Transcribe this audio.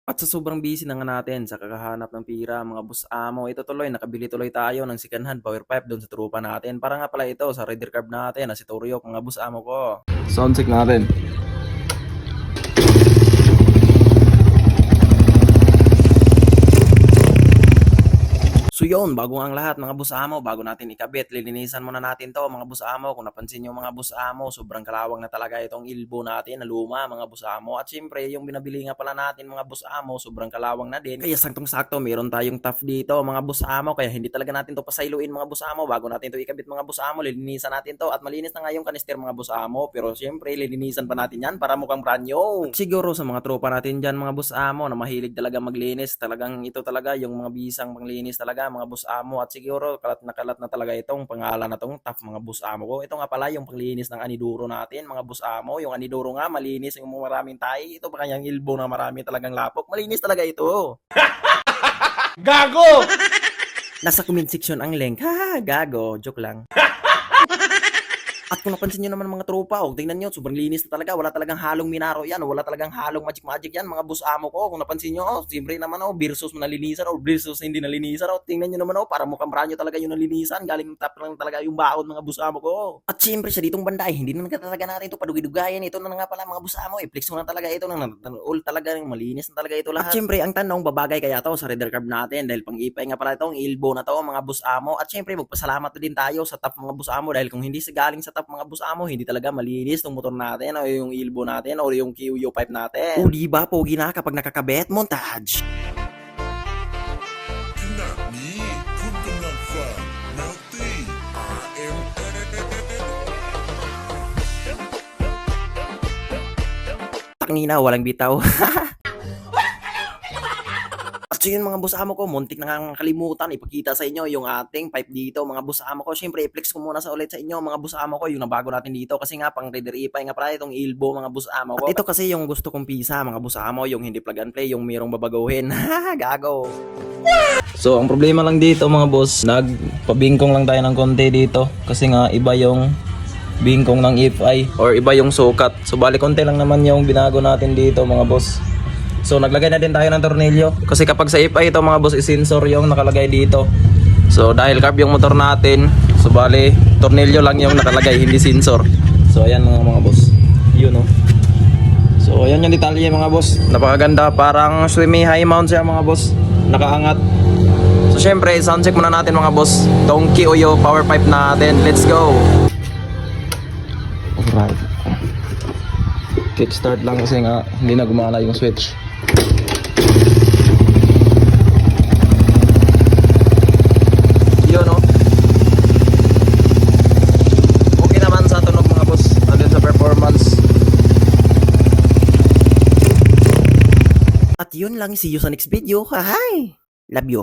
At sa sobrang busy na nga natin sa kakahanap ng pira mga boss amo, ito tuloy nakabili tuloy tayo ng second hand power pipe doon sa trupa natin. Para nga pala ito sa Raider Carb natin na si Turyok mga boss amo ko. Sound check natin. So yun, bago ang lahat mga boss amo, bago natin ikabit, lilinisan muna natin to mga boss amo. Kung napansin nyo mga boss amo, sobrang kalawang na talaga itong ilbo natin na luma mga boss amo. At syempre, yung binabili nga pala natin mga boss amo, sobrang kalawang na din. Kaya saktong sakto, meron tayong tough dito mga boss amo. Kaya hindi talaga natin to pasailuin mga boss amo. Bago natin to ikabit mga boss amo, lilinisan natin to. At malinis na nga yung kanister mga boss amo. Pero syempre, lilinisan pa natin yan para mukhang brand new. At siguro sa mga tropa natin dyan mga boss amo na mahilig talaga maglinis, talagang ito talaga yung mga bisang panglinis talaga mga boss amo. At siguro kalat na talaga itong pangalan na tong tough mga boss amo ko. Ito nga pala yung panglinis ng aniduro natin mga boss amo. Yung aniduro nga malinis, yung maraming tayo. Ito pa kanyang ilbo na marami talagang lapok. Malinis talaga ito. Gago! Nasa comment section ang link. Ha, gago. Joke lang. At kung napansin nyo naman mga tropa, tingnan nyo, sobrang linis na talaga. Wala talagang halong minaro yan. Wala talagang halong magic yan, mga boss amo ko. Kung napansin nyo, siyempre naman, versus nalinisan o versus hindi nalinisan. Tingnan nyo naman, para mukhang brand nyo talaga yung nalinisan. Galing tap lang talaga yung baon, mga boss amo ko. At siyempre, sa ditong banda, hindi na talaga natin ito padugi-dugayan. Ito na nga pala, mga boss amo. I-flex mo na talaga ito. All talaga, malinis na talaga ito lahat. At siyempre, ang tanong, babagay kaya to sa Raider Carb natin. Dahil pang-ipay nga pala itong ilbo na to, mga boss amo. At siyempre, magpasalamat din tayo sa top mga boss amo. Dahil kung hindi sa galing sa top mga boss amo, hindi talaga malinis ng motor natin o yung ilbo natin o yung QU pipe natin. O diba, pogi na kapag nakakabit, montage. Tangina, walang bitaw. So yun mga boss amo ko, muntik na nga kalimutan ipakita sa inyo yung ating pipe dito mga boss amo ko. Syempre i-flex ko muna sa ulit sa inyo mga boss amo ko yung nabago natin dito kasi nga pang Raider ipay nga pala itong ilbo mga boss amo ko. At ito kasi yung gusto kong pisa mga boss amo, yung hindi plug and play, yung mayroong babaguhin. Gago. So, ang problema lang dito mga boss, nagpabingkong lang tayo ng konti dito kasi nga iba yung bingkong ng FI or iba yung sukat. So, bali konti lang naman yung binago natin dito mga boss. So, naglagay na din tayo ng tornilyo kasi kapag sa FI ito mga boss, i-sensor yung nakalagay dito. So, dahil carb yung motor natin, so bali tornilyo lang yung nakalagay, hindi sensor. So, ayan mga boss. Yun oh. So, ayan yung detalye mga boss. Napakaganda, parang swimmy high mount siya mga boss. Nakaangat. So syempre, sound check muna natin mga boss. Tong QU power pipe natin. Let's go. Alright. Kickstart lang kasi nga hindi na gumana yung switch. Yun oh. Okay naman sa tunog mga boss. Andun sa performance. At yun lang, see you sa next video. Hi! Love you.